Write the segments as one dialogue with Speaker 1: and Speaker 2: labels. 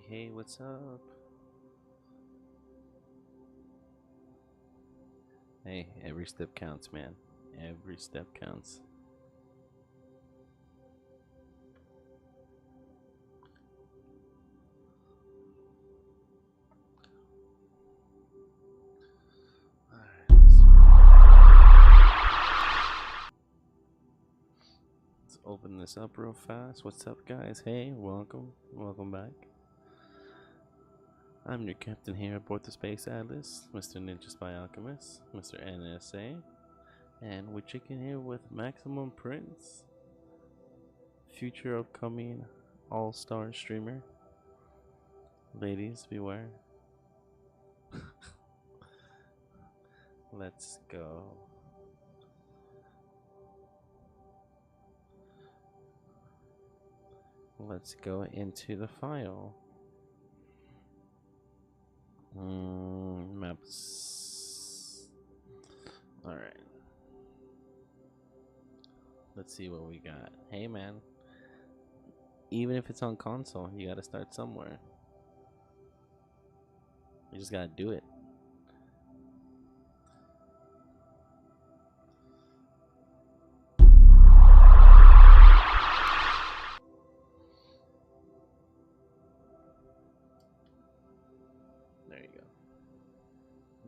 Speaker 1: Hey, what's up? Hey, every step counts, man. Every step counts. Alright, let's open this up real fast. What's up, guys? Hey, welcome. Welcome back. I'm your captain here aboard the Space Atlas, Mr. Ninja Spy Alchemist, Mr. NSA, and we're checking here with Maximum Prince, future upcoming all-star streamer. Ladies, beware. Let's go. Let's go into the file. Maps. Alright. Let's see what we got. Hey, man. Even if it's on console, you gotta start somewhere. You just gotta do it. There you go.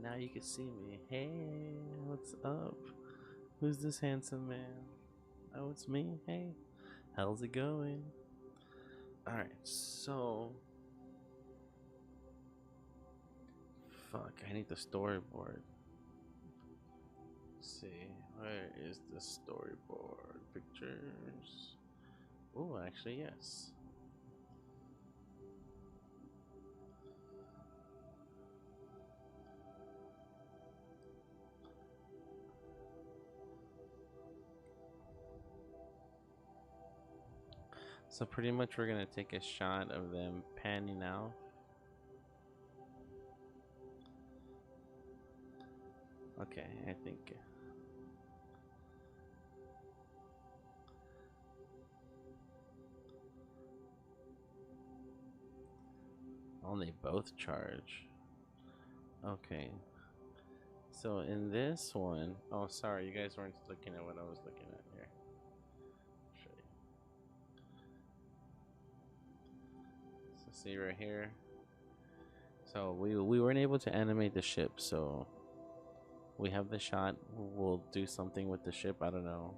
Speaker 1: Now you can see me. Hey, what's up? Who's this handsome man? Oh, it's me. Hey, how's it going? Alright, so... Fuck, I need the storyboard. Let's see, where is the storyboard? Pictures. Oh, actually, yes. So pretty much we're gonna take a shot of them panning out. Okay, I think. Oh, they both charge. Okay. So in this one, oh sorry, you guys weren't looking at what I was looking at here. Show you. So see right here. So we weren't able to animate the ship, so we have the shot. We'll do something with the ship. I don't know.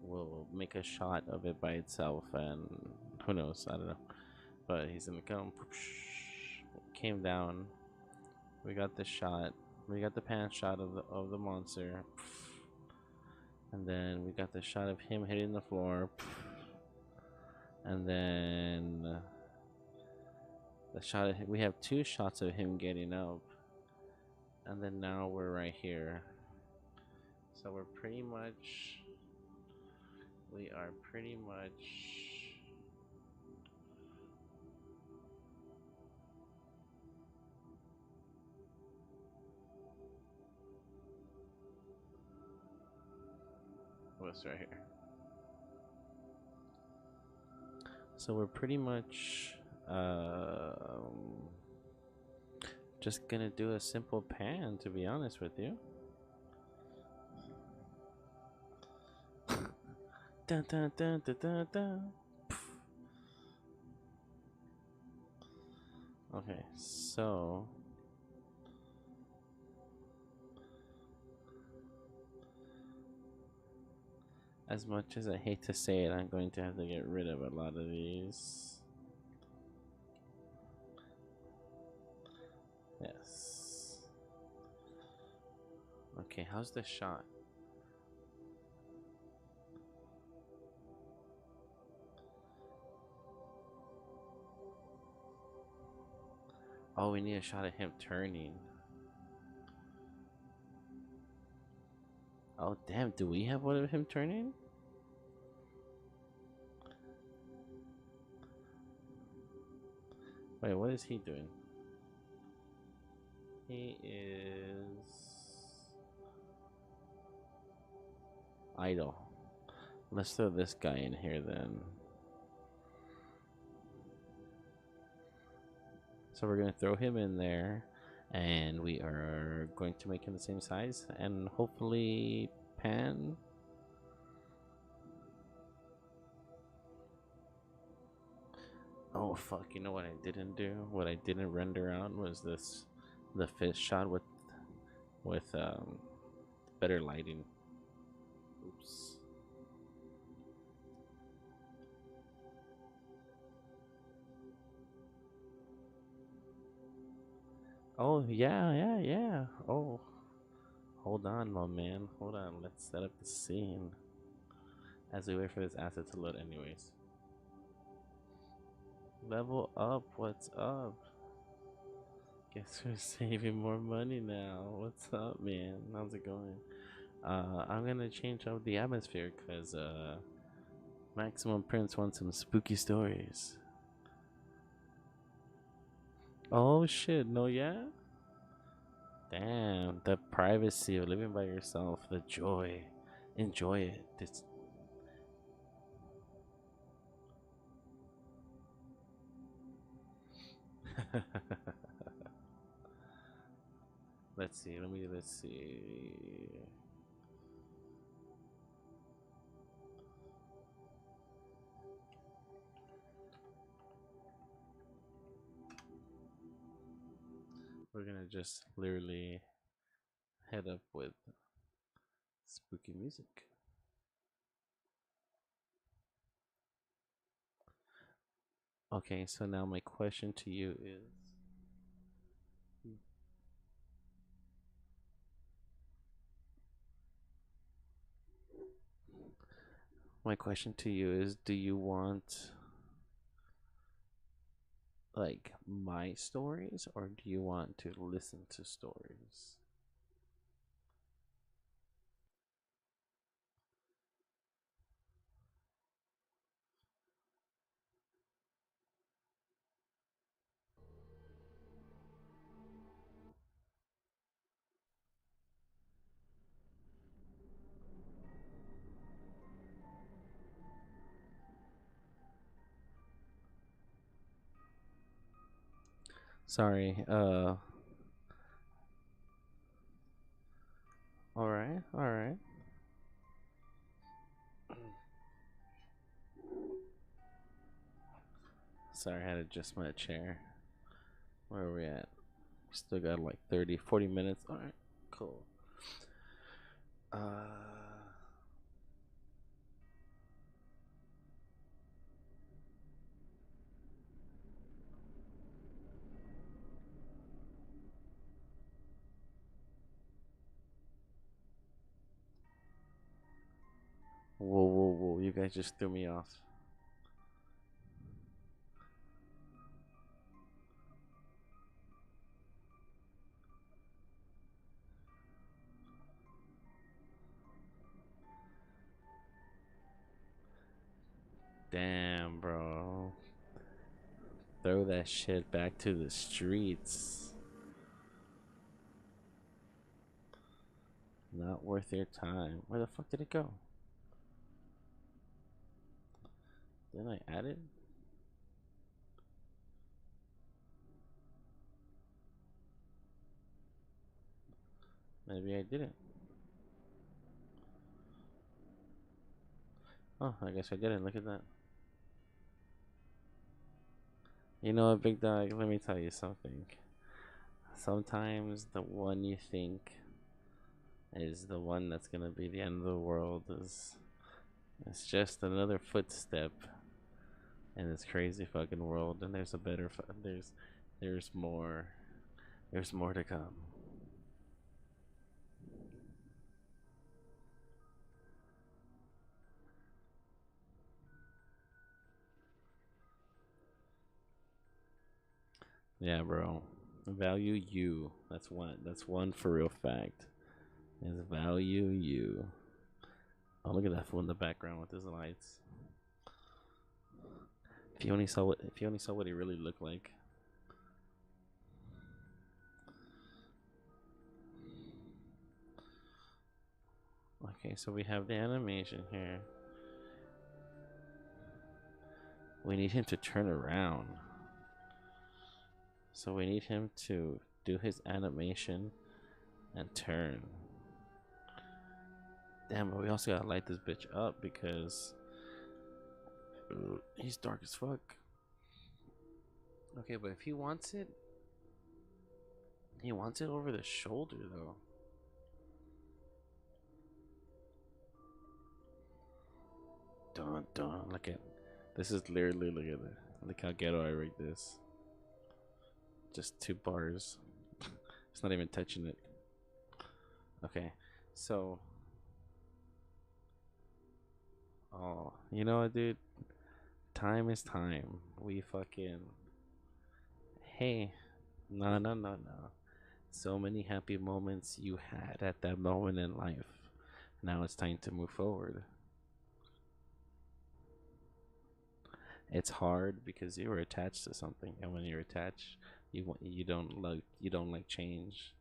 Speaker 1: We'll make a shot of it by itself, and who knows? I don't know. But he's gonna come. Came down. We got the shot. We got the pan shot of the monster, and then we got the shot of him hitting the floor, and then the shot of him, we have two shots of him getting up, and then now we're right here. So we are pretty much what's right here. So we're pretty much just gonna do a simple pan, to be honest with you. Dun, dun, dun, dun, dun, dun. Okay, so as much as I hate to say it, I'm going to have to get rid of a lot of these. Yes. Okay, how's the shot? Oh, we need a shot of him turning. Oh, damn, do we have one of him turning? Wait, what is he doing? He is idle. Let's throw this guy in here then. So we're gonna throw him in there, and we are going to make him the same size, and hopefully pan. Oh fuck! You know what I didn't do? What I didn't render out was the fist shot with better lighting. Oops. Oh yeah. Oh, hold on, my man. Hold on. Let's set up the scene as we wait for this asset to load. Anyways, level up. What's up? Guess we're saving more money now. What's up, man? How's it going? I'm gonna change up the atmosphere because Maximum Prince wants some spooky stories. Oh shit! No, yeah. Damn, the privacy of living by yourself, the joy, enjoy it. It's let's see. Let's see. We're gonna just literally head up with spooky music. Okay, so now my question to you is do you want like my stories or do you want to listen to stories? Sorry, alright. Sorry, I had to adjust my chair. Where are we at? Still got like 30, 40 minutes. Alright, cool. Whoa. You guys just threw me off. Damn, bro. Throw that shit back to the streets. Not worth your time. Where the fuck did it go? Didn't I add it? Maybe I didn't. Oh, I guess I didn't. Look at that. You know what, big dog? Let me tell you something. Sometimes the one you think is the one that's gonna be the end of the world is it's just another footstep in this crazy fucking world, and there's a better there's more there's more to come. Yeah, bro. Value you. That's one. That's one for real fact. Is value you. Oh, look at that fool in the background with his lights. If you only saw what he really looked like. Okay, so we have the animation here. We need him to turn around. So we need him to do his animation and turn. Damn, but we also gotta light this bitch up because he's dark as fuck. Okay, but if he wants it over the shoulder though. Dun dun. Look at this is literally look how ghetto I rate this. Just 2 bars. It's not even touching it. Okay, so oh, you know what, dude? Time is time. We fucking hey, no. So many happy moments you had at that moment in life. Now it's time to move forward. It's hard because you were attached to something, and when you're attached, you don't like change,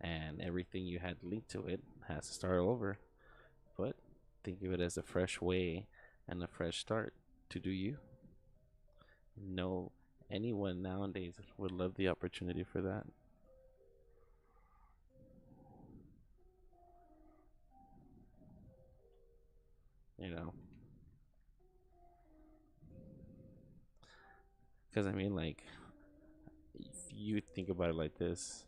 Speaker 1: and everything you had linked to it has to start over. But think of it as a fresh way and a fresh start to do you. No, anyone nowadays would love the opportunity for that. You know, because I mean, like, if you think about it like this,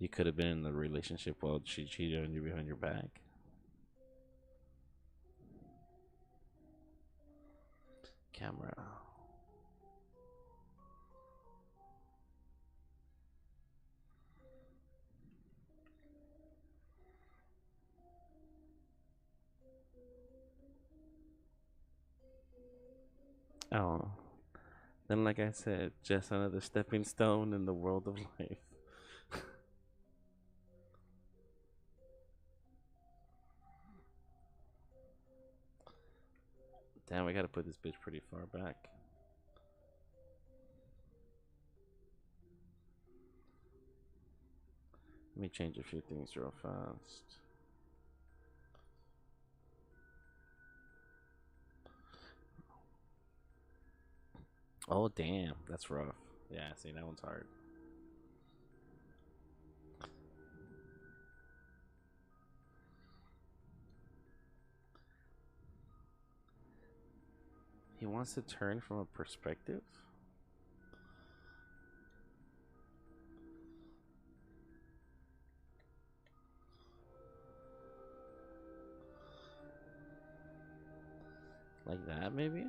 Speaker 1: you could have been in the relationship while she cheated on you behind your back. Camera. Oh, then like I said, just another stepping stone in the world of life. Damn, we gotta put this bitch pretty far back. Let me change a few things real fast. Oh damn, that's rough. Yeah, see that one's hard. He wants to turn from a perspective. Like that, maybe?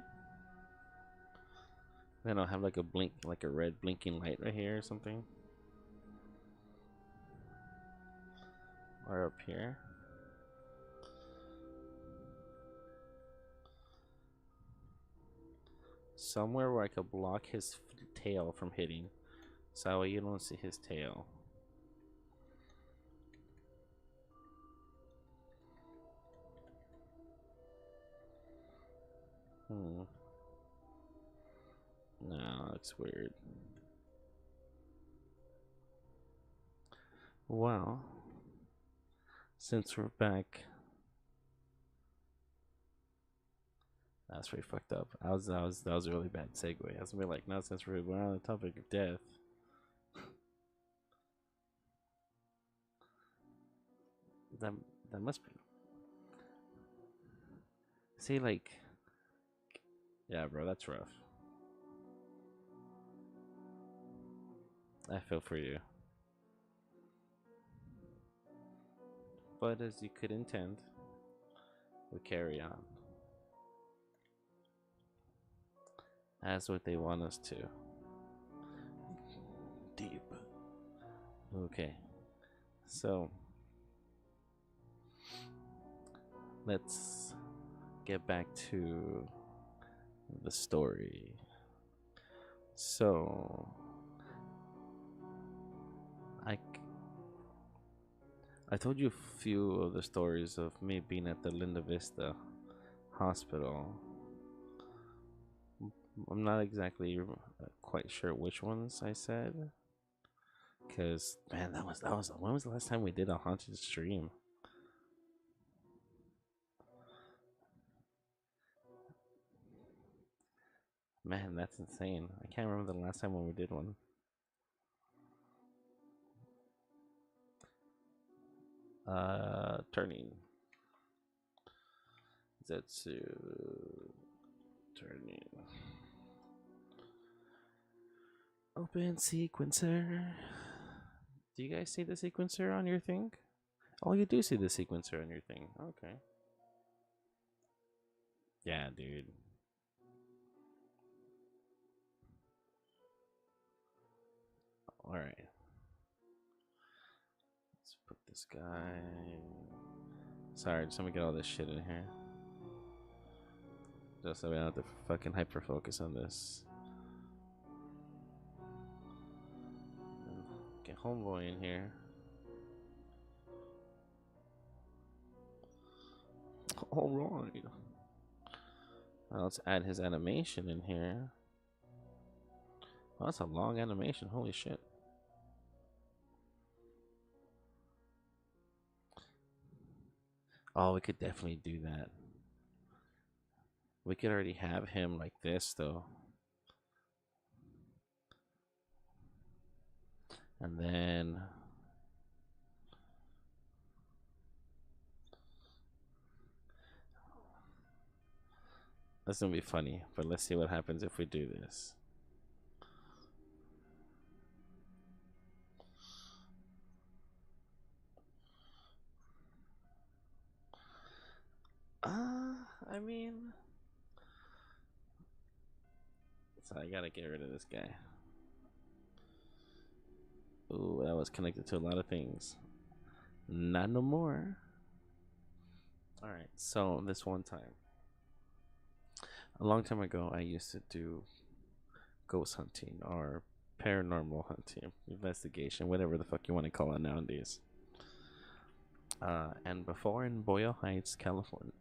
Speaker 1: Then I'll have like a blink, like a red blinking light right here or something. Or up here. Somewhere where I could block his tail from hitting. So that way you don't see his tail. Hmm. No, that's weird. Well, since we're back, that's pretty fucked up. That was a really bad segue. I was gonna be like, now since we're on the topic of death, that that must be. See, like, yeah, bro, that's rough. I feel for you, but as you could intend, we carry on. That's what they want us to. Deep. Okay, so let's get back to the story. So, I I told you a few of the stories of me being at the Linda Vista hospital. I'm not exactly quite sure which ones I said, cause man, that was when was the last time we did a haunted stream? Man, that's insane. I can't remember the last time when we did one. Turning. Zetsu. Turning. Open sequencer. Do you guys see the sequencer on your thing? Oh, you do see the sequencer on your thing. Okay. Yeah, dude. All right. Let's put this guy. Sorry, just let me get all this shit in here. Just so we don't have to fucking hyper focus on this. Get homeboy in here. All right. Now let's add his animation in here. Oh, that's a long animation. Holy shit. Oh, we could definitely do that. We could already have him like this, though. And then... That's gonna be funny, but let's see what happens if we do this. I mean... So I gotta get rid of this guy. Ooh, that was connected to a lot of things. Not no more. Alright, so this one time. A long time ago, I used to do ghost hunting or paranormal hunting, investigation, whatever the fuck you want to call it nowadays. And before in Boyle Heights, California,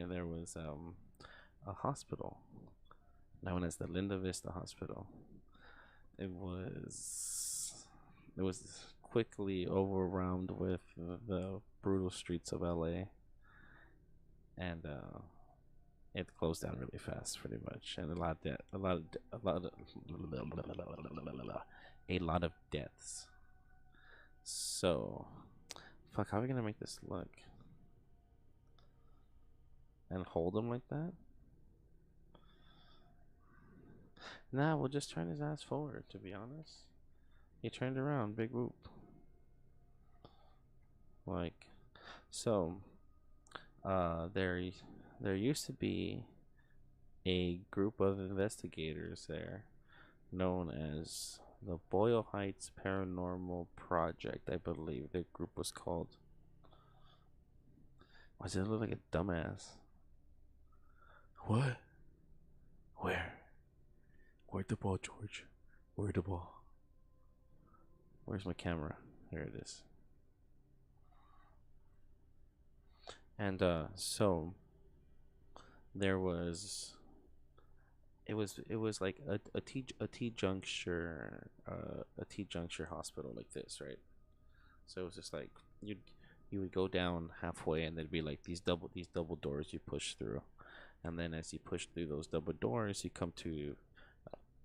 Speaker 1: there was a hospital known as the Linda Vista Hospital. It was quickly overwhelmed with the brutal streets of LA, and it closed down really fast, pretty much, and a lot of deaths. So, fuck, how are we gonna make this look? And hold him like that? Nah, we'll just turn his ass forward, to be honest. He turned around, big whoop. Like, so, there used to be a group of investigators there known as the Boyle Heights Paranormal Project, I believe their group was called. Why does it look like a dumbass? What? Where? Where'd the ball, George? Where'd the ball? Where's my camera? Here it is. And so there was it was like a T juncture hospital like this, right? So it was just like you would go down halfway and there'd be like these double doors you push through, and then as you push through those double doors you come to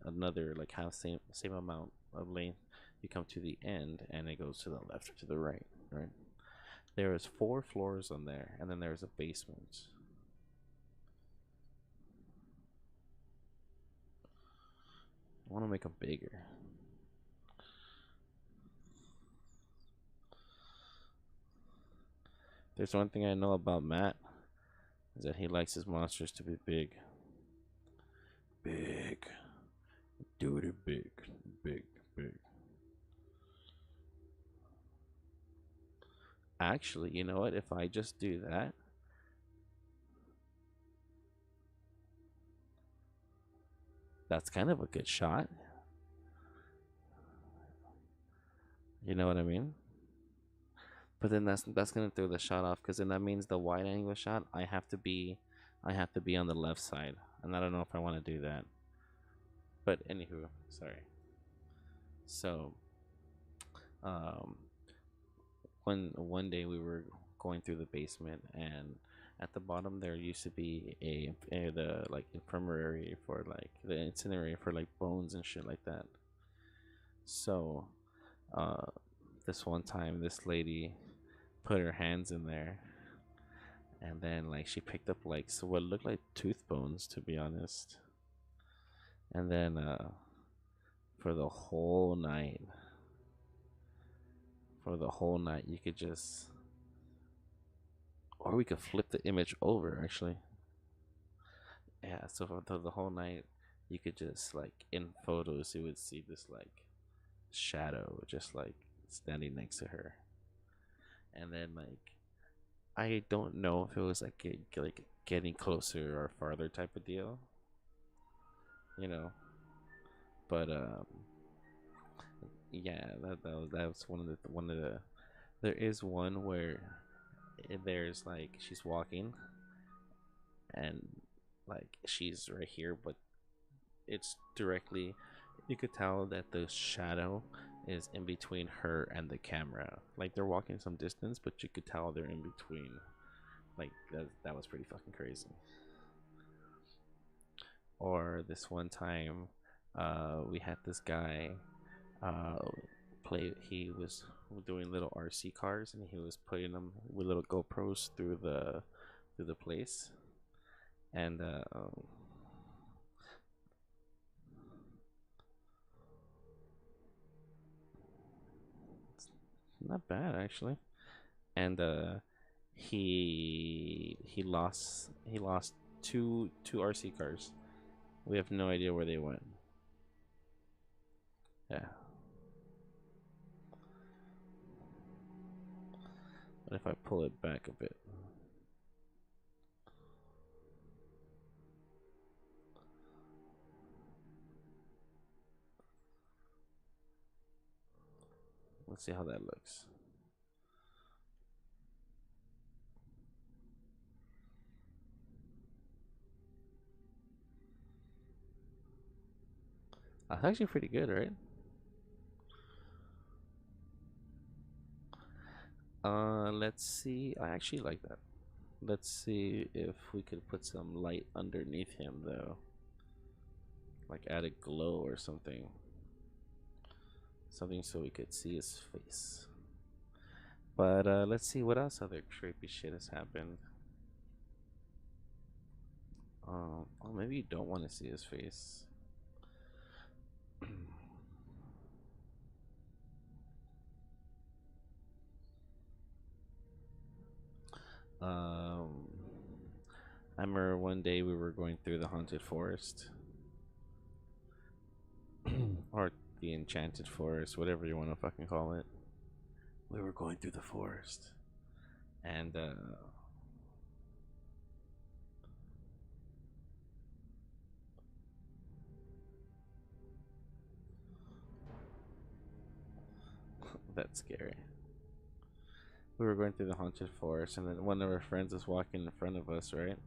Speaker 1: another like half same amount of length. You come to the end and it goes to the left or to the right, right? There is 4 floors on there, and then there's a basement. I want to make them bigger. There's one thing I know about Matt, is that he likes his monsters to be big. Big. Dude, big. Big. Actually, you know what? If I just do that, that's kind of a good shot. You know what I mean? But then that's gonna throw the shot off, because then that means the wide angle shot I have to be on the left side, and I don't know if I want to do that. But anywho, sorry. So, um, one day we were going through the basement, and at the bottom there used to be the like infirmary for like the incinerator for like bones and shit like that. So, this one time, this lady put her hands in there, and then like she picked up like so what looked like tooth bones, to be honest. And then for the whole night, you could just, or we could flip the image over actually. Yeah, so for the whole night, you could just like in photos, you would see this like shadow just like standing next to her, and then like I don't know if it was like like getting closer or farther type of deal, you know. But yeah, that was one of the. There is one where there's like she's walking and like she's right here, but it's directly. You could tell that the shadow is in between her and the camera. Like they're walking some distance, but you could tell they're in between. Like that was pretty fucking crazy. Or this one time, we had this guy uh, play. He was doing little RC cars, and he was putting them with little GoPros through the place, and it's not bad actually. And he lost two RC cars. We have no idea where they went. Yeah. But if I pull it back a bit, let's see how that looks. That's actually pretty good, right? Let's see. I actually like that. Let's see if we could put some light underneath him, though. Like add a glow or something. Something so we could see his face. But let's see what else other creepy shit has happened. Oh, maybe you don't want to see his face. um, I remember one day we were going through the haunted forest, or the enchanted forest, whatever you want to fucking call it. We were going through the forest, and that's scary. We were going through the haunted forest, and then one of our friends was walking in front of us, right?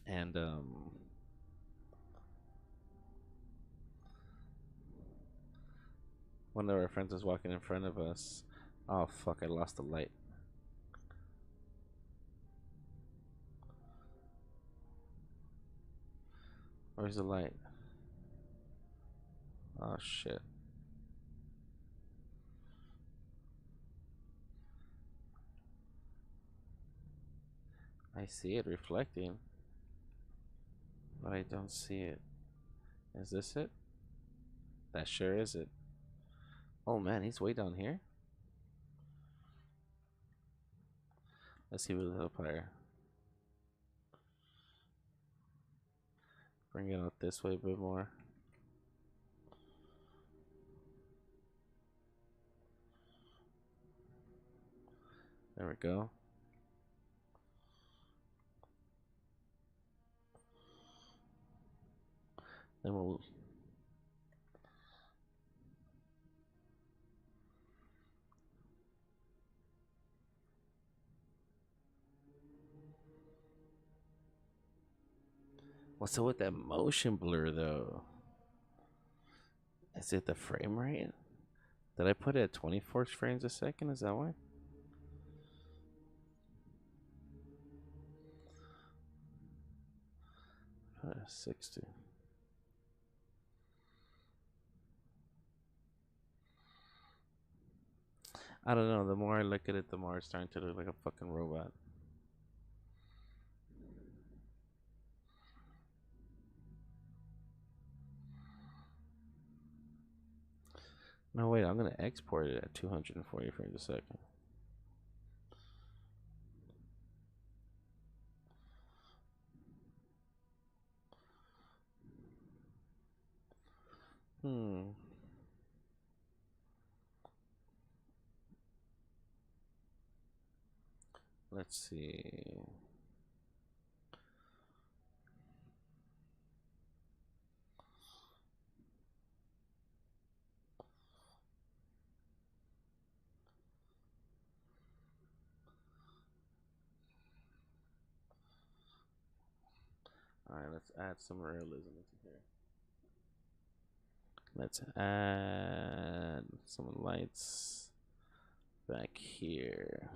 Speaker 1: And one of our friends was walking in front of us. Oh fuck! I lost the light. Where's the light? Oh shit! I see it reflecting, but I don't see it. Is this it? That sure is it. Oh man, he's way down here. Let's see with a little higher. Bring it out this way a bit more. There we go. Then we'll. What's up with that motion blur though? Is it the frame rate? Did I put it at 24 frames a second? Is that why? 60. I don't know. The more I look at it, the more it's starting to look like a fucking robot. No, wait. I'm gonna export it at 240 frames a second. Hmm. Let's see. All right. Let's add some realism into here. Let's add some lights back here.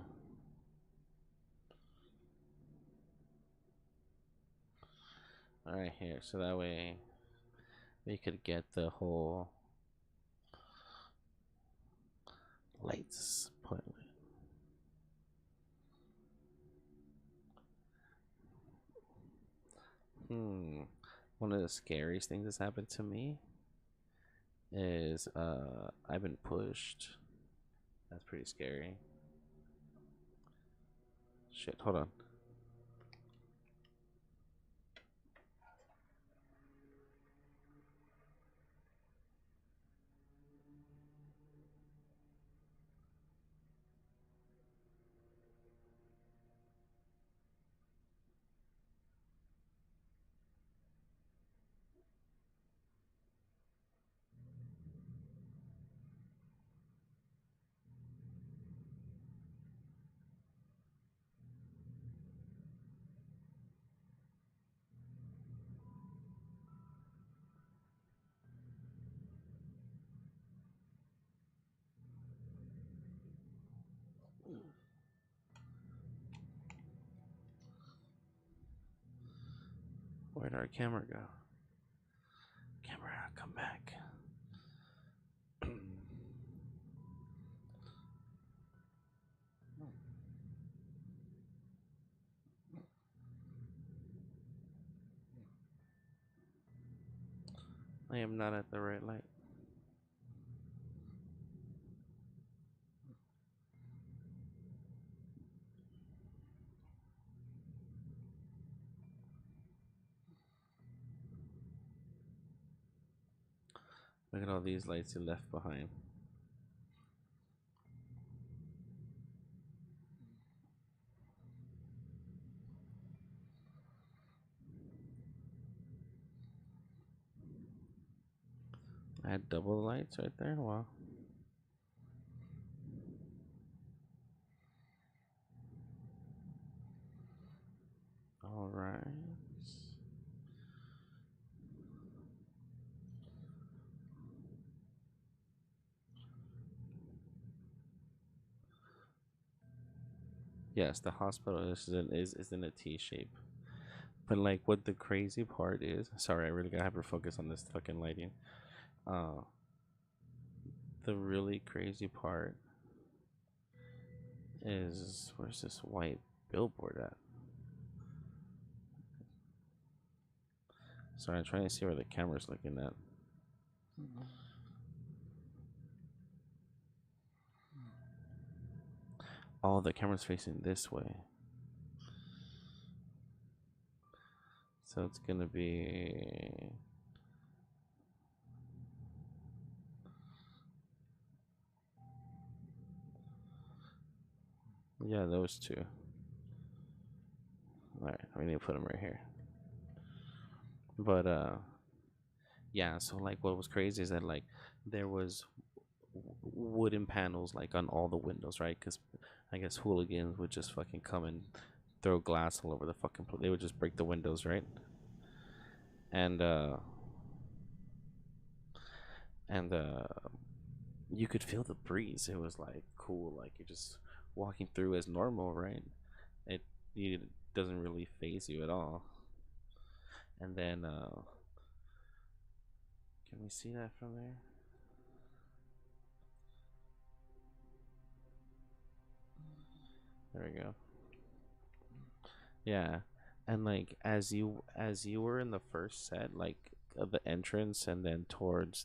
Speaker 1: All right, here. So that way we could get the whole lights put. One of the scariest things that's happened to me is I've been pushed. That's pretty scary. Shit, hold on. Where'd our camera go? Camera, come back. I am not at the right light. Look at all these lights you left behind. I had double the lights right there. Wow. All right. Yes, the hospital is in a T shape. But like, what the crazy part is, sorry, I really gotta hyper focus on this fucking lighting. Uh, the really crazy part is where's this white billboard at? Sorry, I'm trying to see where the camera's looking at. Oh, the camera's facing this way. So it's gonna be. Yeah, those two. Alright, we need to put them right here. But, yeah, so like what was crazy is that like there was wooden panels like on all the windows, right? Because I guess hooligans would just fucking come and throw glass all over the fucking place. They would just break the windows, right? And, and, you could feel the breeze. It was like cool, like you're just walking through as normal, right? It it doesn't really phase you at all. And then can we see that from there? There we go. Yeah, and like as you were in the first set, like the entrance, and then towards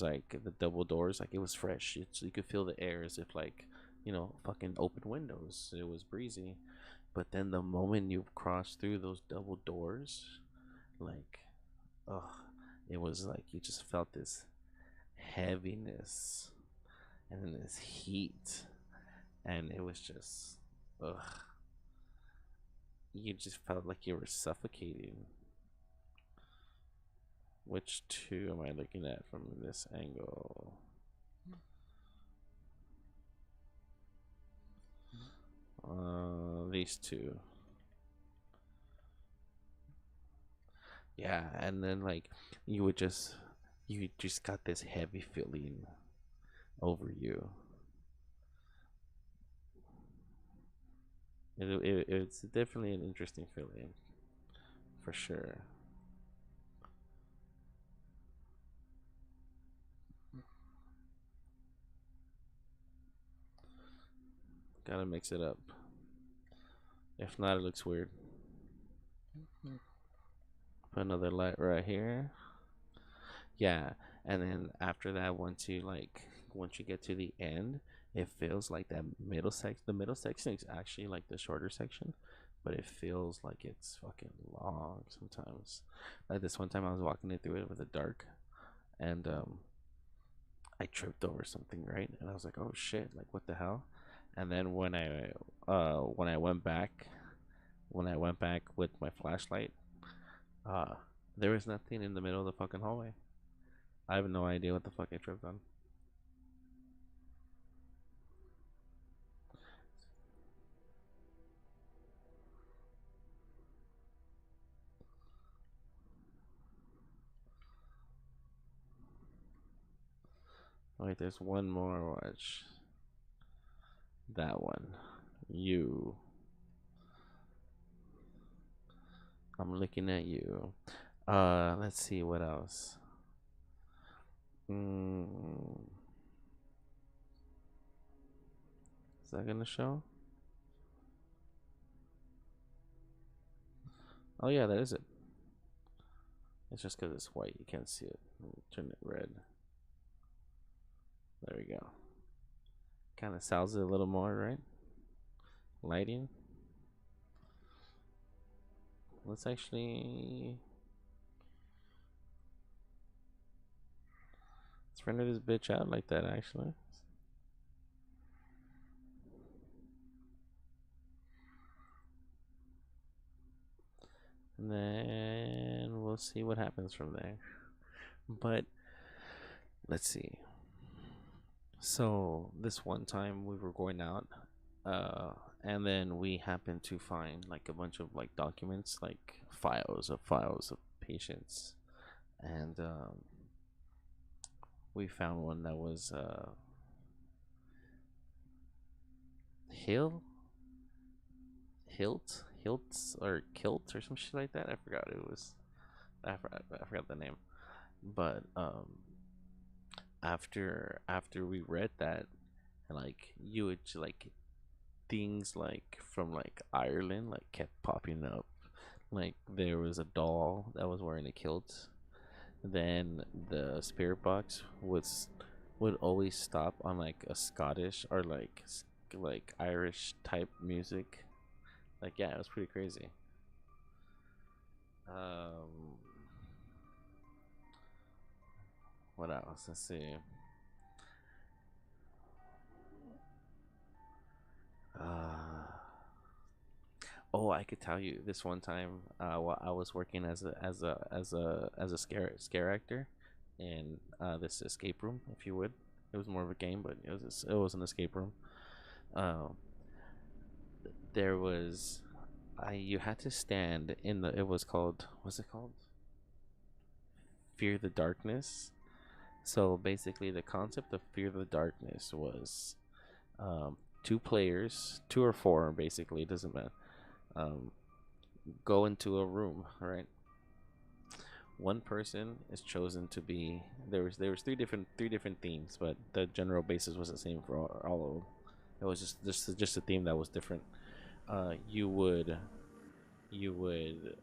Speaker 1: like the double doors, like it was fresh. You could feel the air as if like fucking open windows. It was breezy. But then the moment you crossed through those double doors, like, ugh, it was like you just felt this heaviness and then this heat, and it was just, ugh, you just felt like you were suffocating. Which two am I looking at from this angle? These two. Yeah, and then like you would just you just got this heavy feeling over you. It's definitely an interesting feeling for sure. Gotta mix it up. If not, it looks weird. Put another light right here. Yeah, and then after that, once you get to the end, it feels like that middle section. The middle section is actually like the shorter section, but it feels like it's fucking long sometimes. Like this one time, I was walking it through it with the dark, and I tripped over something, right? And I was like, "Oh shit! Like what the hell?" And then when I went back, with my flashlight, uh, there was nothing in the middle of the fucking hallway. I have no idea what the fuck I tripped on. Wait, there's one more. Watch that one. You. I'm looking at you. Let's see what else. Mm, is that gonna show? Oh yeah, that is it. It's just because it's white, you can't see it. Let me turn it red. There we go. Kind of sells it a little more, right? Lighting. Let's actually let's render this bitch out like that. Actually, and then we'll see what happens from there. But let's see. So this one time we were going out, uh, and then we happened to find like a bunch of like documents, like files of patients, and we found one that was Hill, Hilts or Kilt or some shit like that. I forgot it was. I forgot the name, but after we read that, like you would like things like from like Ireland like kept popping up. Like there was a doll that was wearing a kilt. Then the spirit box would always stop on like a Scottish or like Irish type music. Like yeah, it was pretty crazy. Um, what else? Let's see. Uh, oh, I could tell you this one time. While I was working as a scare actor in this escape room, if you would. It was more of a game, but it was an escape room. Um, there was, I you had to stand in the. It was called. What's it called? Fear the Darkness. So basically, the concept of Fear the Darkness was um, two players, two or four, basically, it doesn't matter. Um, go into a room, right? One person is chosen to be there was three different themes, but the general basis was the same for all of them. It was just a theme that was different. You would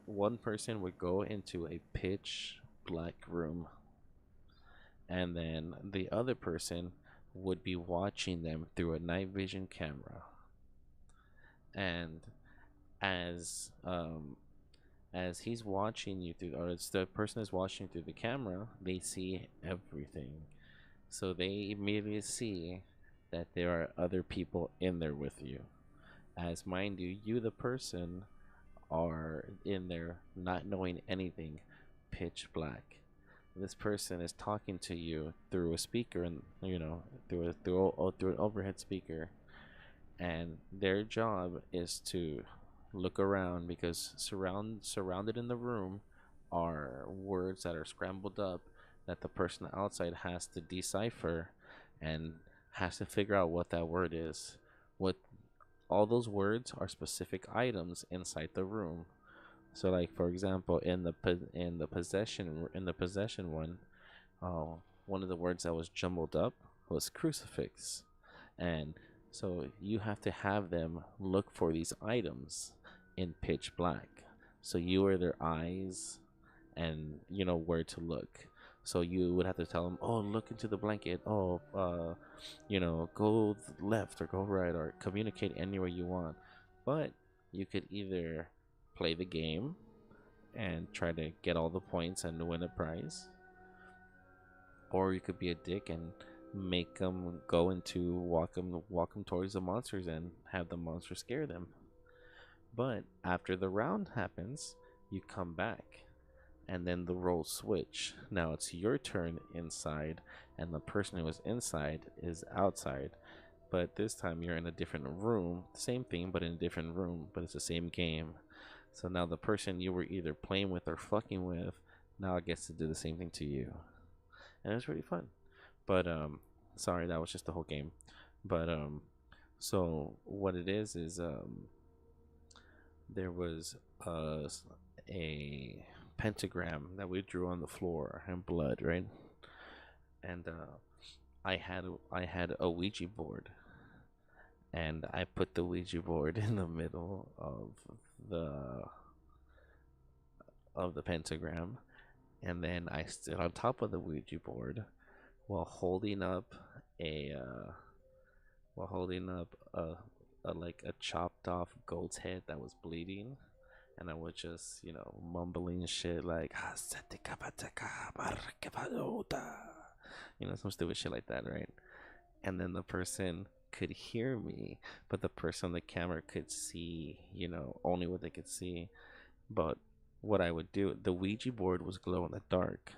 Speaker 1: one person would go into a pitch black room, and then the other person would be watching them through a night vision camera. And as he's watching you through, or it's the person is watching through the camera, they see everything. So they immediately see that there are other people in there with you. As mind you, you the person are in there not knowing anything, pitch black. This person is talking to you through a speaker, and through an overhead speaker, and their job is to look around, because surrounded in the room are words that are scrambled up that the person outside has to decipher, and has to figure out what that word is. What All those words are specific items inside the room. So, like for example, in the possession one, one of the words that was jumbled up was crucifix, and so you have to have them look for these items in pitch black. So you are their eyes, and you know where to look. So you would have to tell them, "Oh, look into the blanket. Oh, go left or go right, or communicate anywhere you want." But you could either play the game and try to get all the points and win a prize, or you could be a dick and make them go into walk them towards the monsters and have the monster scare them. But after the round happens, you come back, and then the roles switch. Now it's your turn inside, and the person who was inside is outside. But this time you're in a different room. Same thing, but in a different room. But it's the same game. So now the person you were either playing with or fucking with now gets to do the same thing to you, and it's really fun. But sorry, that was just the whole game. But so what it is there was a pentagram that we drew on the floor and blood, right? And I had a Ouija board, and I put the Ouija board in the middle the of the pentagram, and then I stood on top of the Ouija board while holding up a like a chopped off goat's head that was bleeding, and I was just mumbling shit like some stupid shit like that, right? And then the person could hear me, but the person on the camera could see only what they could see. But what I would do, the Ouija board was glow in the dark.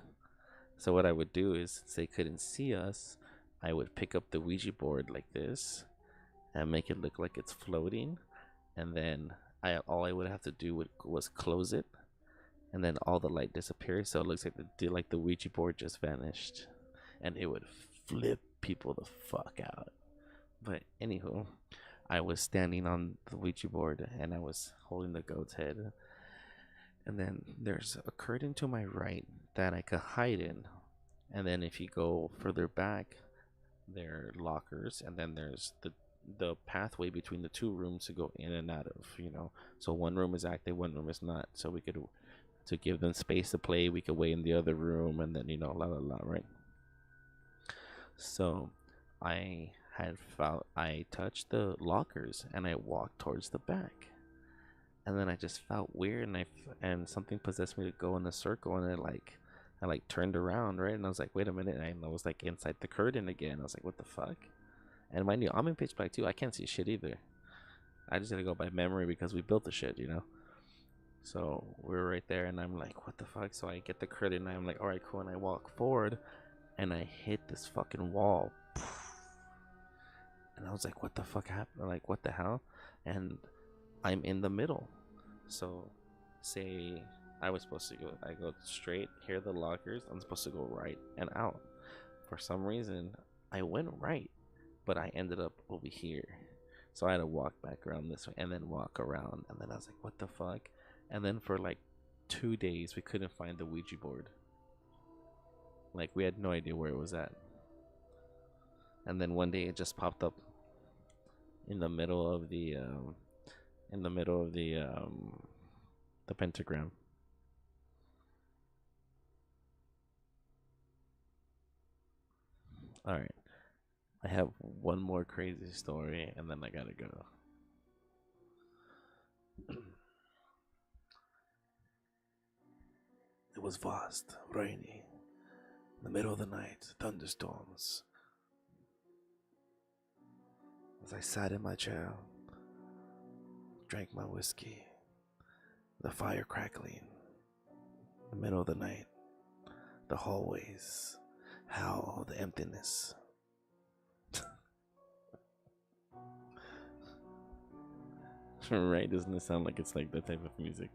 Speaker 1: So what I would do is, since they couldn't see us, I would pick up the Ouija board like this and make it look like it's floating, and then all I would have to do was close it, and then all the light disappears, so it looks like the Ouija board just vanished, and it would flip people the fuck out. But anywho, I was standing on the Ouija board and I was holding the goat's head, and then there's a curtain to my right that I could hide in, and then if you go further back, there are lockers, and then there's the pathway between the two rooms to go in and out of. So one room is active, one room is not, so we could, to give them space to play, we could wait in the other room, and then la la la, right? So I touched the lockers and I walked towards the back, and then I just felt weird, and something possessed me to go in a circle, and I turned around, right? And I was like, wait a minute, and I was like inside the curtain again. I was like, what the fuck? And mind you, I'm in pitch black too. I can't see shit either. I just gotta go by memory because we built the shit, So we're right there, and I'm like, what the fuck? So I get the curtain, and I'm like, all right, cool. And I walk forward, and I hit this fucking wall. And I was like, what the fuck happened? Like, what the hell? And I'm in the middle. So say I go straight, here are the lockers. I'm supposed to go right and out. For some reason, I went right, but I ended up over here. So I had to walk back around this way and then walk around. And then I was like, what the fuck? And then for like 2 days, we couldn't find the Ouija board. Like, we had no idea where it was at. And then one day it just popped up. in the middle of the pentagram. All right, I have one more crazy story, and then I gotta go. It was vast, rainy, in the middle of the night, thunderstorms. As I sat in my chair, drank my whiskey, the fire crackling, in the middle of the night, the hallways, how the emptiness. Right? Doesn't it sound like it's like that type of music?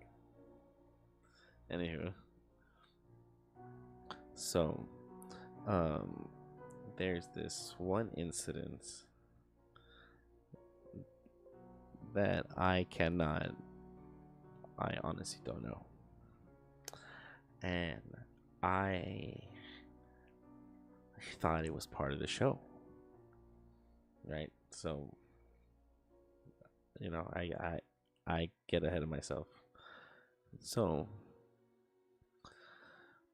Speaker 1: Anywho, so um, there's this one incident that I honestly don't know. And I thought it was part of the show, right? So, I get ahead of myself. So,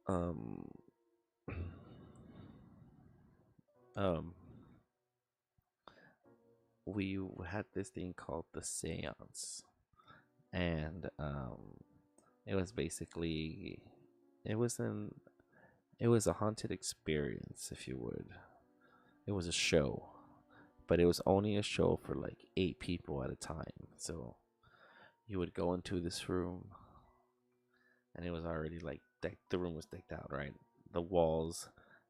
Speaker 1: um, um, we had this thing called the seance, and it was basically it was an it was a haunted experience, if you would. It was a show, but it was only a show for like 8 people at a time. So you would go into this room, and it was already like decked. The room was decked out, right? The walls,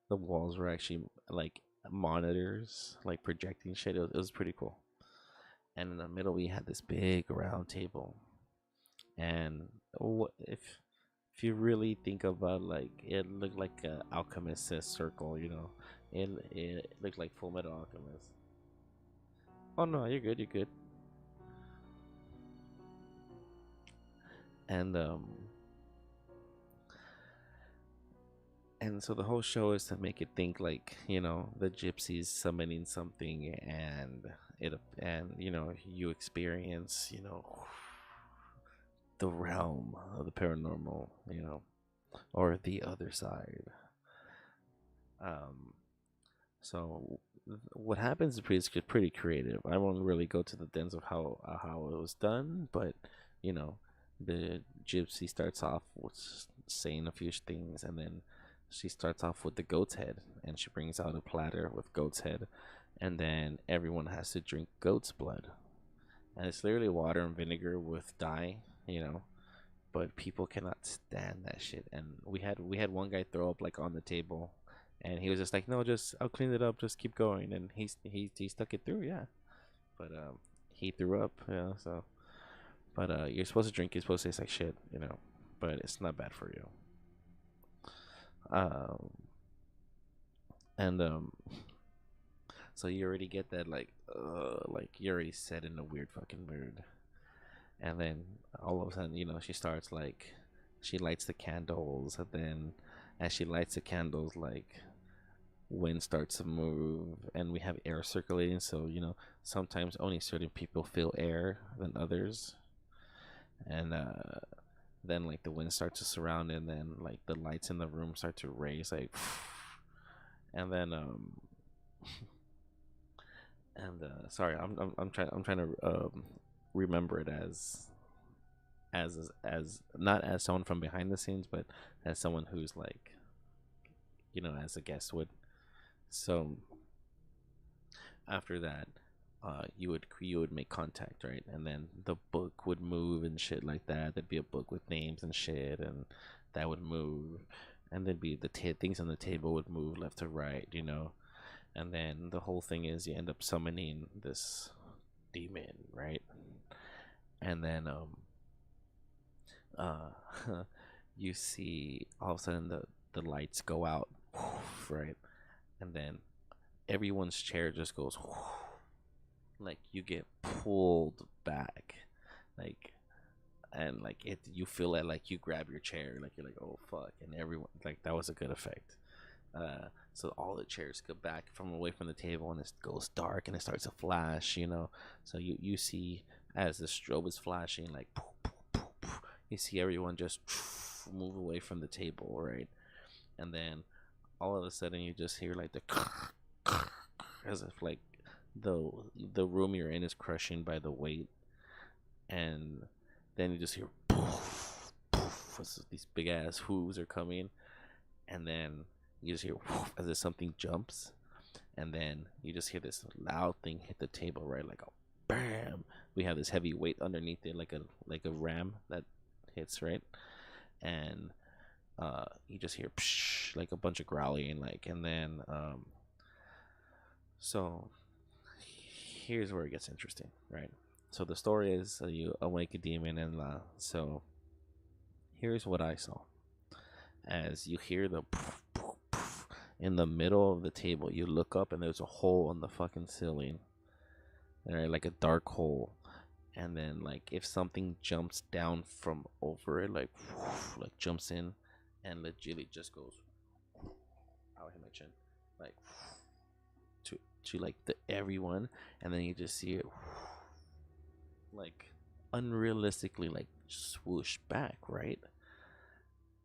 Speaker 1: the walls were actually like monitors, like projecting shit. It was pretty cool. And in the middle, we had this big round table, and if you really think about, like, it looked like a alchemist's circle, it looked like Full Metal Alchemist. Oh no, you're good, you're good. And and so the whole show is to make it think like, the gypsies summoning something, and you experience, the realm of the paranormal, or the other side. um So what happens is pretty creative. I won't really go to the dens of how it was done, but you know, the gypsy starts off with saying a few things, and then she starts off with the goat's head, and she brings out a platter with goat's head, and then everyone has to drink goat's blood, and it's literally water and vinegar with dye, but people cannot stand that shit. And we had one guy throw up like on the table, and he was just like, "No, just I'll clean it up. Just keep going." And he stuck it through, yeah. But he threw up, So, but you're supposed to drink. You're supposed to taste like shit, But it's not bad for you. Um, and so you already get that like you're already set in a weird fucking mood. And then all of a sudden, she starts like she lights the candles, and then as she lights the candles, like wind starts to move, and we have air circulating, so sometimes only certain people feel air than others. And then like the wind starts to surround, and then like the lights in the room start to raise, like and then and sorry, I'm trying to remember it as not as someone from behind the scenes, but as someone who's like, as a guest would. So after that, you would make contact, right? And then the book would move and shit like that. There'd be a book with names and shit, and that would move, and there'd be the things on the table would move left to right, And then the whole thing is you end up summoning this demon, right? And then uh you see all of a sudden the lights go out, right? And then everyone's chair just goes, like you get pulled back, like, and like you feel it, like you grab your chair, like you're like, oh fuck, and everyone, like, that was a good effect. So all the chairs go back from away from the table, and it goes dark, and it starts to flash. So you see as the strobe is flashing, like poof, poof, poof, poof, you see everyone just move away from the table, right? And then all of a sudden you just hear like the as if like the the room you're in is crushing by the weight, and then you just hear poof, poof, as these big ass hooves are coming, and then you just hear whoof, as if something jumps, and then you just hear this loud thing hit the table, right? Like a bam. We have this heavy weight underneath it, like a ram that hits, right? And you just hear psh, like a bunch of growling, like, and then so here's where it gets interesting, right? So the story is you awake a demon, and so here's what I saw. As you hear the poof, poof, poof, in the middle of the table, you look up and there's a hole in the fucking ceiling, right? Like a dark hole. And then like if something jumps down from over it, like woof, like jumps in and legitly just goes out hit my chin, like to like the everyone, and then you just see it like unrealistically like swoosh back, right?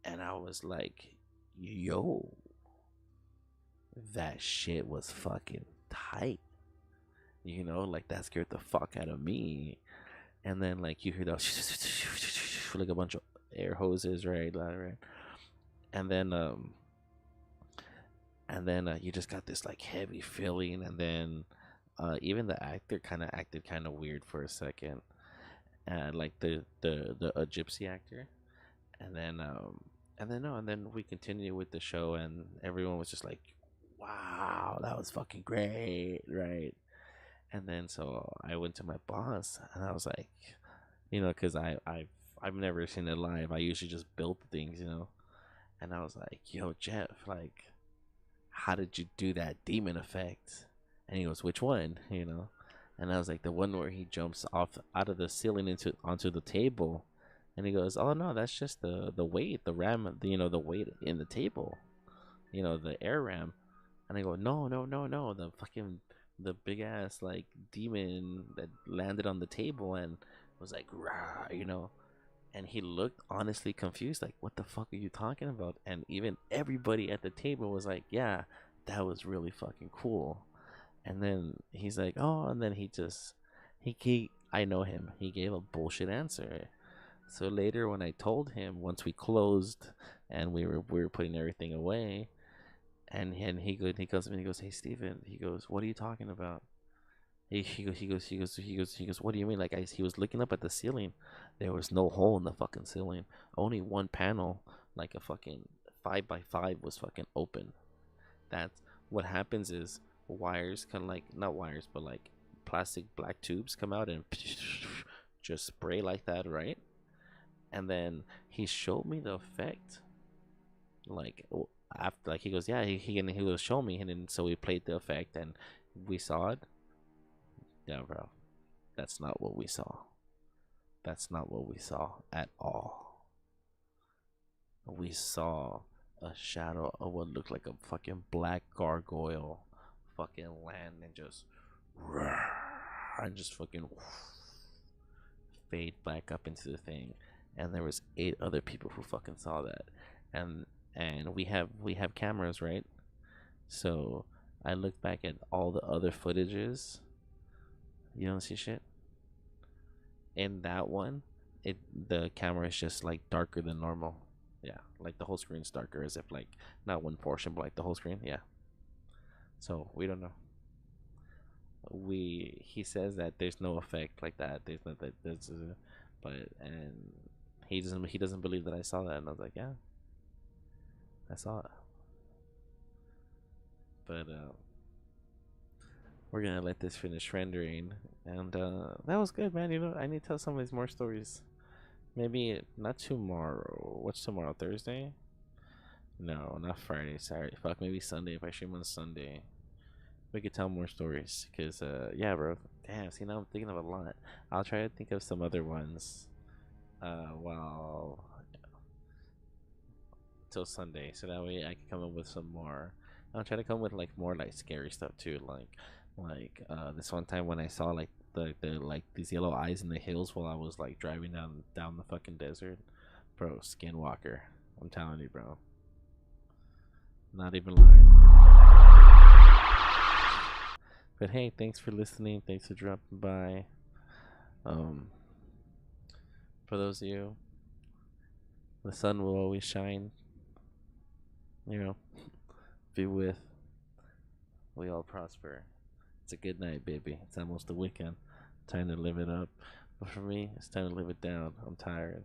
Speaker 1: And I was like, yo, that shit was fucking tight. Like that scared the fuck out of me. And then like you hear those like a bunch of air hoses, right? Right. And then you just got this like heavy feeling, and then even the actor kind of acted kind of weird for a second, and like the a gypsy actor, and then and then we continued with the show, and everyone was just like, wow, that was fucking great, right? And then so I went to my boss, and I was like, because I've never seen it live. I usually just build things. And I was like, yo, Jeff, like, how did you do that demon effect? And he goes, which one? And I was like, the one where he jumps off out of the ceiling onto the table. And he goes, oh no, that's just the weight, the ram, the weight in the table, the air ram. And I go, no, no, no, no, the big ass like demon that landed on the table and was like, rah. And he looked honestly confused, like, what the fuck are you talking about? And even everybody at the table was like, yeah, that was really fucking cool. And then he's like, oh, and then he I know him. He gave a bullshit answer. So later when I told him, once we closed and we were putting everything away, and he comes to me and he goes, hey Steven, he goes, what are you talking about? He goes, what do you mean? Like, he was looking up at the ceiling. There was no hole in the fucking ceiling. Only one panel, like a fucking 5x5, was fucking open. That's what happens is wires kind of like, not wires, but like plastic black tubes come out and just spray like that, right? And then he showed me the effect. Like, after, like, he goes, yeah, he was showing me, and then so we played the effect and we saw it. Yeah, bro. That's not what we saw. That's not what we saw at all. We saw a shadow of what looked like a fucking black gargoyle fucking land and just fucking fade back up into the thing. And there was 8 other people who fucking saw that. And we have cameras, right? So I looked back at all the other footages. You don't see shit. In that one, the camera is just like darker than normal. Yeah, like the whole screen's darker, as if like not one portion, but like the whole screen. Yeah. So we don't know. He says that there's no effect like that. There's not that. But and he doesn't believe that I saw that, and I was like, yeah, I saw it. But we're gonna let this finish rendering, and that was good, man. I need to tell some of these more stories. Maybe not tomorrow. What's tomorrow? Thursday? No, not Friday. Sorry, fuck. Maybe Sunday if I stream on Sunday. We could tell more stories, cause yeah, bro. Damn. See, now I'm thinking of a lot. I'll try to think of some other ones. Well, till Sunday, so that way I can come up with some more. I'll try to come with like more like scary stuff too, like this one time when I saw like the like these yellow eyes in the hills while I was like driving down the fucking desert, bro. Skinwalker, I'm telling you, bro. Not even lying. But hey, thanks for listening. Thanks for dropping by. Um, for those of you, the sun will always shine. You know, be with. We all prosper. It's a good night, baby. It's almost the weekend. Time to live it up. But for me, it's time to live it down. I'm tired.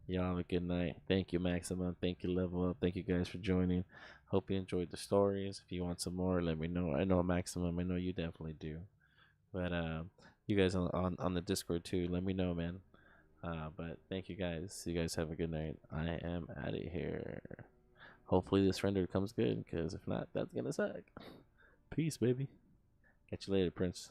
Speaker 1: Y'all have a good night. Thank you, Maxima. Thank you, Level Up. Thank you guys for joining. Hope you enjoyed the stories. If you want some more, let me know. I know Maximum. I know you definitely do. But you guys on the Discord too. Let me know, man. But thank you guys. You guys have a good night. I am out of here. Hopefully this render comes good, because if not, that's gonna suck. Peace, baby. Catch you later, Prince.